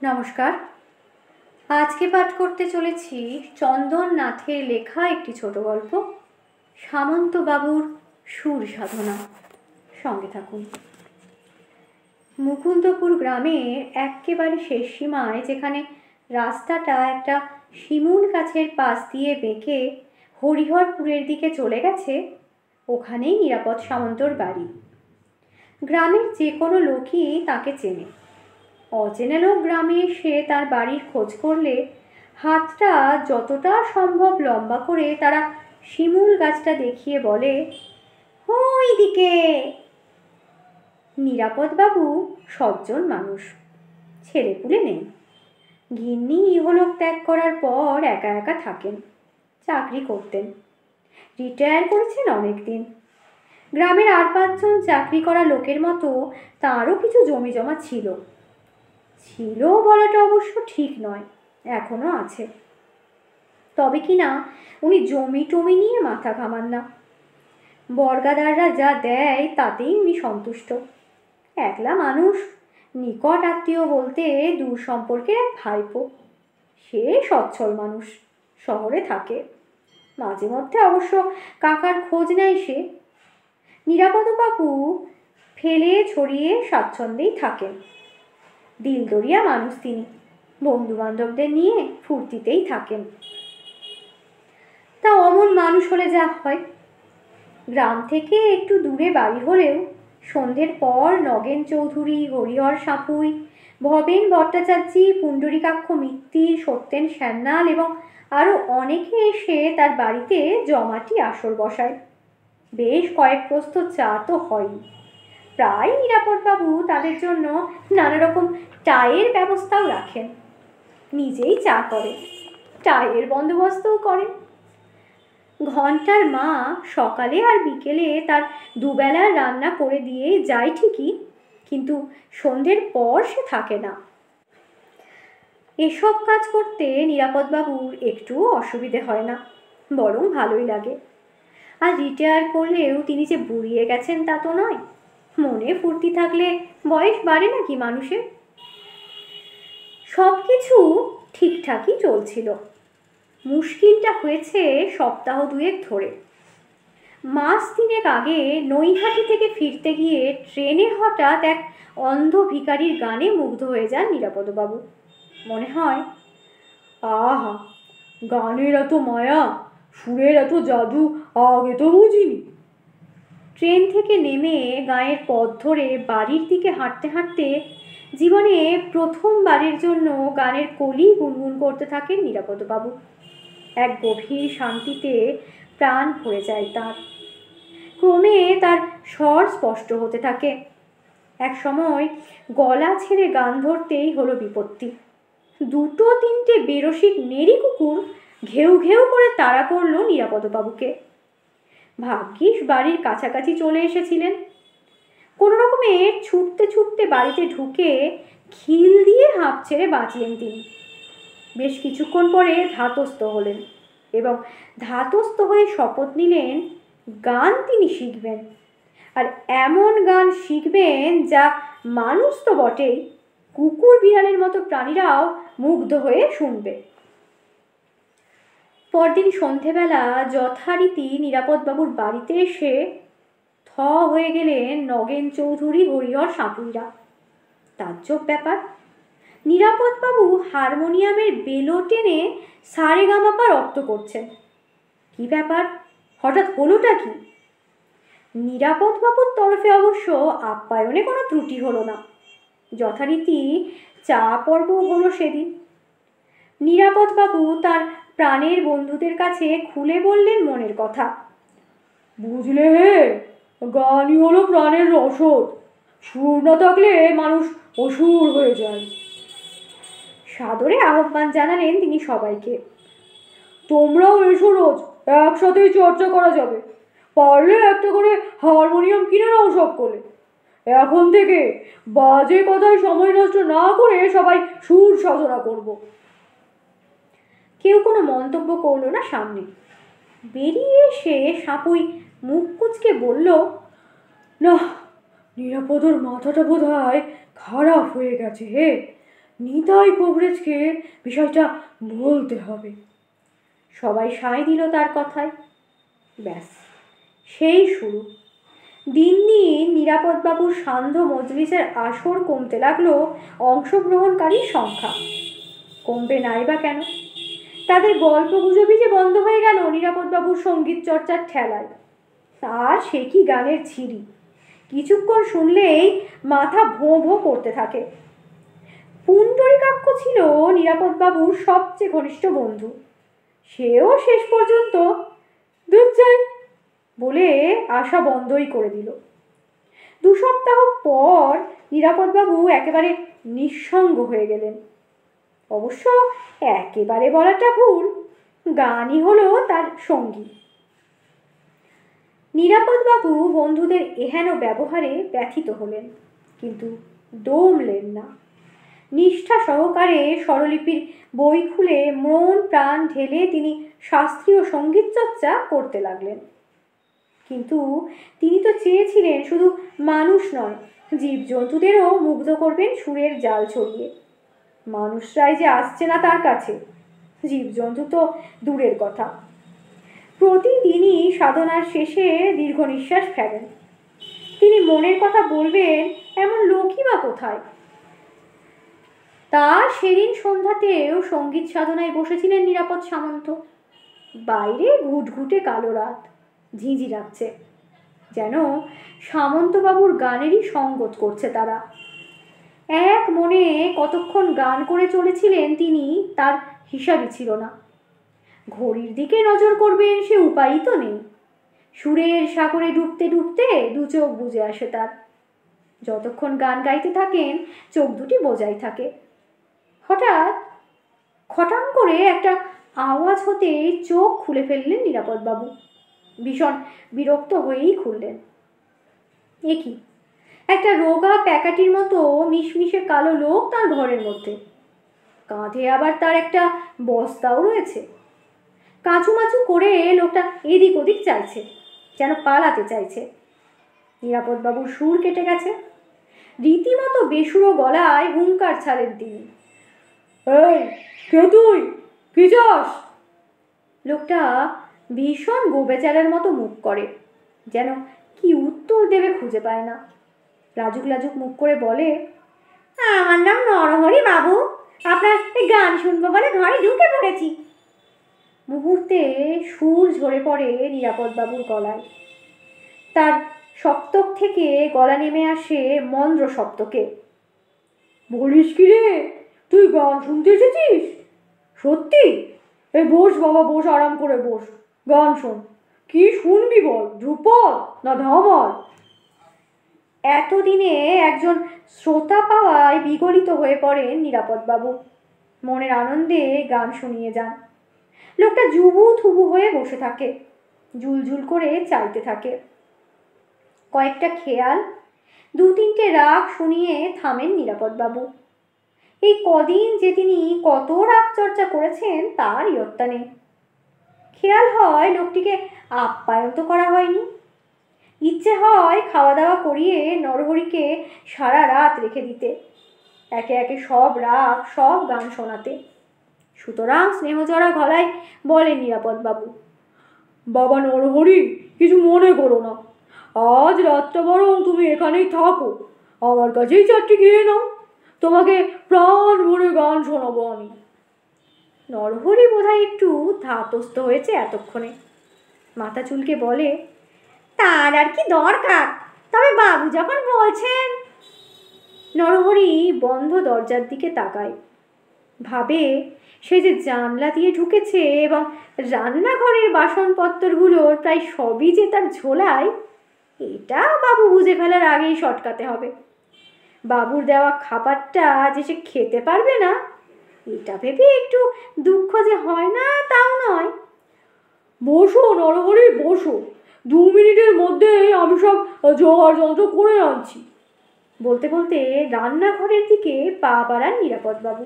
নমস্কার। আজকে পাঠ করতে চলেছি চন্দন নাথের লেখা একটি ছোট গল্প, সামন্তবাবুর সুর সাধনা। সঙ্গে থাকুন। মুকুন্দপুর গ্রামের একেবারে শেষ সীমায়, যেখানে রাস্তাটা একটা শিমুল গাছের পাশ দিয়ে বেঁকে হরিহরপুরের দিকে চলে গেছে, ওখানেই নিরাপদ সামন্তর বাড়ি। গ্রামের যে কোনো লোকই তাকে চেনে। অচেনা লোক গ্রামে এসে তার বাড়ির খোঁজ করলে হাতটা যতটা সম্ভব লম্বা করে তারা শিমুল গাছটা দেখিয়ে বলে, ওই দিকে। নিরাপদবাবু সজ্জন মানুষ, ছেলেপুলে নেই। গিন্নি ইহলোক ত্যাগ করার পর একা একা থাকেন। চাকরি করতেন, রিটায়ার করেছেন অনেক দিন। গ্রামের আর 5 জন চাকরি করা লোকের মতো তারও কিছু জমি জমা ছিল। বলাটা অবশ্য ঠিক নয়, এখনো আছে। তবে কিনা উনি জমি টমি নিয়ে মাথা ঘামান না। বর্গাদাররা যা দেয় তাতেই উনি সন্তুষ্ট। একলা মানুষ, নিকট আত্মীয় বলতে দূর সম্পর্কের এক ভাইপো। সে সচ্ছল মানুষ, শহরে থাকে। মাঝে মধ্যে অবশ্য কাকার খোঁজ নেয় সে। নিরাপদবাবু ফেলে ছড়িয়ে স্বাচ্ছন্দ্যেই থাকেন। দিলদরিয়া মানুষ তিনি, বন্ধু বান্ধবদের নিয়ে ফুর্তিতেই থাকেন। তা অমন মানুষ হলে যা হয়। গ্রাম থেকে একটু দূরে বাড়ি হলেও সন্ধ্যের পর নগেন চৌধুরী, হরিহর সাঁপুই, ভবেন ভট্টাচার্যী, পুণ্ডরীকাক্ষ মিত্তির, সত্যেন সান্যাল এবং আরও অনেকে এসে তার বাড়িতে জমাটি আসর বসায়। বেশ কয়েক প্রস্থ চা তো হয়ই। প্রায় নিরাপদবাবু তাদের জন্য নানা রকম চায়ের ব্যবস্থাও রাখেন। নিজেই চা করে, চায়ের বন্দোবস্তও করেন। ঘন্টার মা সকালে আর বিকেলে তার দুবেলার রান্না করে দিয়ে যায় ঠিকই, কিন্তু সন্ধ্যের পর সে থাকে না। এসব কাজ করতে নিরাপদবাবুর একটুও অসুবিধে হয় না, বরং ভালোই লাগে। আর রিটায়ার করলেও তিনি যে বুড়িয়ে গেছেন তা তো নয়। মনে ফুর্তি থাকলে বয়স বাড়ে নাকি মানুষের। সব কিছু ঠিকঠাকই চলছিল। মুশকিলটা হয়েছে সপ্তাহ 2 ধরে। মাস 3 আগে নৈহাটি থেকে ফিরতে গিয়ে ট্রেনে হঠাৎ এক অন্ধ ভিখারির গানে মুগ্ধ হয়ে যান নিরাপদবাবু। মনে হয়, আহা, গানের এত মায়া, সুরের এত জাদু আগে তো বুঝিনি। ট্রেন থেকে নেমে গায়ের পথ ধরে বাড়ির দিকে হাঁটতে হাঁটতে জীবনে প্রথমবারের জন্য গানের কলি গুনগুন করতে থাকেন নিরাপদবাবু। এক গভীর শান্তিতে প্রাণ ভরে যায় তার। ক্রমে তার স্বর স্পষ্ট হতে থাকে। এক সময় গলা ছেড়ে গান ধরতেই হলো বিপত্তি। 2-3টে বেরসিক নেড়ি কুকুর ঘেউ ঘেউ করে তাড়া করল নিরাপদবাবুকে। ভাগ্যিস বাড়ির কাছাকাছি চলে এসেছিলেন। কোনো রকমে ছুটতে ছুটতে বাড়িতে ঢুকে খিল দিয়ে হাঁপ ছেড়ে বাঁচলেন তিনি। বেশ কিছুক্ষণ পরে ধাতস্থ হলেন এবং ধাতস্থ হয়ে শপথ নিলেন গান তিনি শিখবেন। আর এমন গান শিখবেন যা মানুষ তো বটেই, কুকুর বিড়ালের মতো প্রাণীরাও মুগ্ধ হয়ে শুনবে। পরদিন সন্ধেবেলা যথারীতি নিরাপদবাবুর বাড়িতে এসে থ হয়ে গেলেন নগেন চৌধুরী, হরিহর সাঁপুইরা। তাজ্জব ব্যাপার, নিরাপদবাবু হারমোনিয়ামের বেলো টেনে সারেগামাপা রপ্ত করছেন। কি ব্যাপার, হঠাৎ হলোটা কি? নিরাপদবাবুর তরফে অবশ্য আপ্যায়নে কোনো ত্রুটি হলো না। যথারীতি চা পর্ব হলো সেদিন। নিরাপদবাবু তার প্রাণের বন্ধুদের কাছে খুলে বললেন মনের কথা। বুঝলে হে, গানই হলো প্রাণের রসদ। সুর না থাকলে মানুষ অসুর হয়ে যায়। সাদরে আহ্বান জানালেন তিনি সবাইকে। তোমরাও এসো, রোজ একসাথেই চর্চা করা যাবে। পারলে একটা করে হারমোনিয়াম কিনে নাও সকলে। এখন থেকে বাজে কথায় সময় নষ্ট না করে সবাই সুর সাধনা করব। কেউ কোনো মন্তব্য করলো না সামনে। বেরিয়ে এসে সাঁপুই মুখ কুঁচকে বলল, না, নিরাপদর মাথাটা বোধহয় খারাপ হয়ে গেছে হে। নিতাই কবরেজকে বিষয়টা বলতে হবে। সবাই সায় দিল তার কথায়। ব্যাস, সেই শুরু। দিন দিন নিরাপদবাবুর সান্ধ্য মজলিসের আসর কমতে লাগলো অংশগ্রহণকারীর সংখ্যা। কমবে নাই বা কেন? তাদের গল্প গুজবই যে বন্ধ হয়ে গেল নিরাপদবাবুর সঙ্গীত চর্চার ঠেলায়। আর সে কি গানের ছিরি! কিছুক্ষণ শুনলেই মাথা ভোঁ ভোঁ করতে থাকে। পুণ্ডরীকাক্ষ ছিল নিরাপদবাবুর সবচেয়ে ঘনিষ্ঠ বন্ধু। সেও শেষ পর্যন্ত দূর যাই বলে আশা বন্ধই করে দিল। 2 সপ্তাহ পর নিরাপদবাবু একেবারে নিঃসঙ্গ হয়ে গেলেন। অবশ্য একেবারে বলাটা ভুল, গানই হলো তার সঙ্গী। নিরাপদবাবু বন্ধুদের এহেন ব্যবহারে ব্যথিত হলেন, কিন্তু দমলেন না। নিষ্ঠা সহকারে স্বরলিপির বই খুলে মন প্রাণ ঢেলে তিনি শাস্ত্রীয় সঙ্গীত চর্চা করতে লাগলেন। কিন্তু তিনি তো চেয়েছিলেন শুধু মানুষ নয়, জীবজন্তুদেরও মুগ্ধ করবেন সুরের জাল ছড়িয়ে। মানুষরাই যে আসছে না তার কাছে, জীবজন্তু তো দূরের কথা। প্রতিদিনই সাধনার শেষে দীর্ঘ নিঃশ্বাস ফেলেন। তিনি মনের কথা বলবেন এমন লোকই বা কোথায়? তা সেদিন সন্ধ্যাতেও সঙ্গীত সাধনায় বসেছিলেন নিরাপদ সামন্ত। বাইরে ঘুটঘুটে কালো রাত, ঝিঁঝি লাগছে, যেন সামন্তবাবুর গানেরই সঙ্গত করছে তারা। এক মনে কতক্ষণ গান করে চলেছিলেন তিনি, তার হিসাবই ছিল না। ঘড়ির দিকে নজর করবেন সে উপায়ই তো নেই। সুরের সাগরে ডুবতে ডুবতে 2 চোখ বুজে আসে তার। যতক্ষণ গান গাইতে থাকেন চোখ দুটি বোজাই থাকে। হঠাৎ খটাং করে একটা আওয়াজ হতে চোখ খুলে ফেললেন নিরাপদবাবু। ভীষণ বিরক্ত হয়েই খুললেন। এ কি! একটা রোগা প্যাকাটির মতো মিশমিশে কালো লোক তার ঘরের মধ্যে। কাঁধে আবার তার একটা বস্তাও রয়েছে। কাঁচুমাচু করে লোকটা এদিক ওদিক চাইছে, যেন পালাতে চাইছে। নিরাপদবাবুর সুর কেটে গেছে। রীতিমতো বেসুরো গলায় হুঙ্কার ছাড়েন তিনি। এই, কে তুই? কি চাস? লোকটা ভীষণ গোবেচারের মতো মুখ করে, যেন কি উত্তর দেবে খুঁজে পায় না। লাজুক লাজুক মুখ করে বলে, আমার নাম নরহরি বাবু, আপনার গান শুনবো বলে ঘরে ঢুকে পড়েছি। মুহূর্তে সুর ঝরে পড়ে নিরাপদবাবুর গলায়। তার সপ্তক থেকে গলা নেমে আসে মন্দ্র সপ্তকে। বলিস কি রে, তুই গান শুনতে এসেছিস? সত্যি? এই বস বাবা, বস, আরাম করে বস, গান শোন। কি শুনবি বল, ধ্রুপদ না ধামাল? এতদিনে একজন শ্রোতা পাওয়ায় বিগলিত হয়ে পড়েন নিরাপদবাবু। মনের আনন্দে গান শুনিয়ে যান। লোকটা জুবু থুবু হয়ে বসে থাকে, জুলজুল করে চাইতে থাকে। কয়েকটা খেয়াল, 2-3টে রাগ শুনিয়ে থামেন নিরাপদবাবু। এই কদিন যে তিনি কত রাগ চর্চা করেছেন তার ইয়ত্তা নেই। খেয়াল হয় লোকটিকে আপ্যায়ন তো করা হয়নি। ইচ্ছে হয় খাওয়া দাওয়া করিয়ে নরহরিকে সারা রাত রেখে দিতে, একে একে সব রাগ সব গান শোনাতে। সুতরাং স্নেহজড়া গলায় বলেন নিরাপদবাবু, বাবা নরহরি, কিছু মনে করো না, আজ রাতটা বরং তুমি এখানেই থাকো, আমার কাছেই 4টি খেয়ে নাও, তোমাকে প্রাণ ভরে গান শোনাবো আমি। নরহরি বোধহয় একটু ধাতস্থ হয়েছে এতক্ষণে। মাথা চুলকে বলে, তার আর কি দরকার, তবে বাবু যখন বলছেন। নরহরি বন্ধ দরজার দিকে তাকায়। ভাবে সে যে জানলা দিয়ে ঢুকেছে এবং রান্নাঘরের বাসনপত্রগুলোর প্রায় সবই যে তার ঝোলায়, এটা বাবু বুঝে ফেলার আগেই সটকাতে হবে। বাবুর দেওয়া খাবারটা যে সে খেতে পারবে না, এটা ভেবে একটু দুঃখ যে হয় না তাও নয়। বসো নরহরি, বসো, 2 মিনিটের মধ্যে আমি সব জোগাড় যন্ত্র করে আনছি। বলতে বলতে রান্নাঘরের দিকে পা বাড়ান নিরাপদবাবু।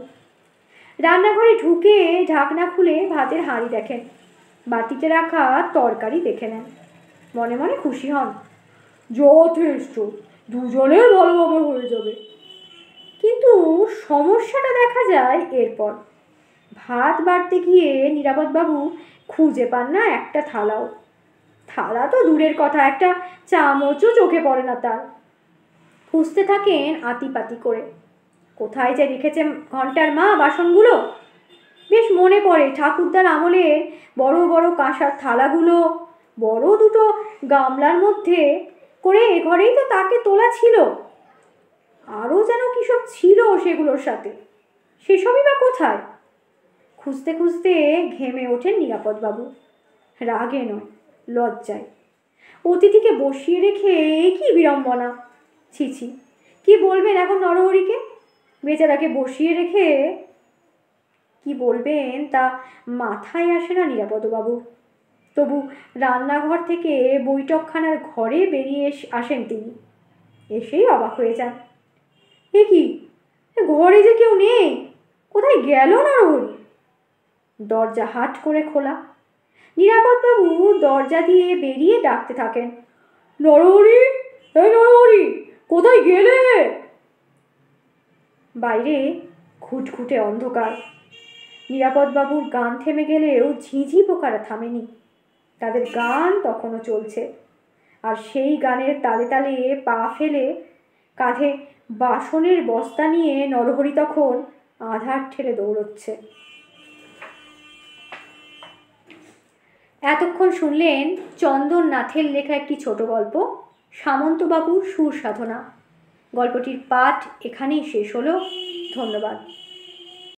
রান্নাঘরে ঢুকে ঢাকনা খুলে ভাতের হাঁড়ি দেখেন, বাটিতে রাখা তরকারি দেখে নেন। মনে মনে খুশি হন। যথেষ্ট, দুজনের ভালোভাবে হয়ে যাবে। কিন্তু কিন্তু সমস্যাটা দেখা যায় এরপর। ভাত বাড়তে গিয়ে নিরাপদবাবু খুঁজে পান না একটা থালাও। থালা তো দূরের কথা, একটা চামচও চোখে পড়ে না তার। খুঁজতে থাকেন আতিপাতি করে, কোথায় যে রেখেছে ঘন্টার মা বাসনগুলো। বেশ মনে পড়ে ঠাকুরদার আমলের বড় বড় কাঁসার থালাগুলো বড় দুটো গামলার মধ্যে করে এ ঘরেই তো তাকে তোলা ছিল। আরও যেন কিসব ছিল সেগুলোর সাথে, সেসবই বা কোথায়? খুঁজতে খুঁজতে ঘেমে ওঠেন নিরাপদবাবু, রাগে নয় লজ্জায়। অতিথিকে বসিয়ে রেখে কি বিড়ম্বনা! ছি ছি, কি বলবেন এখন নরহরিকে? বেচারাকে বসিয়ে রেখে কি বলবেন তা মাথায় আসে না নিরাপদবাবু। তবু রান্নাঘর থেকে বৈঠকখানার ঘরে বেরিয়ে আসেন তিনি। এসেই অবাক হয়ে যান, এ কি, ঘরে যে কেউ নেই, কোথায় গেল নরহরি? দরজা হাট করে খোলা। নিরাপদবাবু দরজা দিয়ে বেরিয়ে ডাকতে থাকেন, নরহরি, এই নরহরি, কোথায় গেলে? বাইরে ঘুটঘুটে অন্ধকার। নিরাপদবাবুর গান থেমে গেলেও ঝিঁঝি পোকারা থামেনি। তাদের গান তখনও চলছে, আর সেই গানের তালে তালে পা ফেলে কাঁধে বাসনের বস্তা নিয়ে নরহরি তখন আধার ঠেলে দৌড়চ্ছে। এতক্ষণ শুনলেন চন্দন নাথের লেখা একটি ছোট গল্প, সামন্তবাবুর সুর সাধনা। গল্পটির পাঠ এখানেই শেষ হলো। ধন্যবাদ।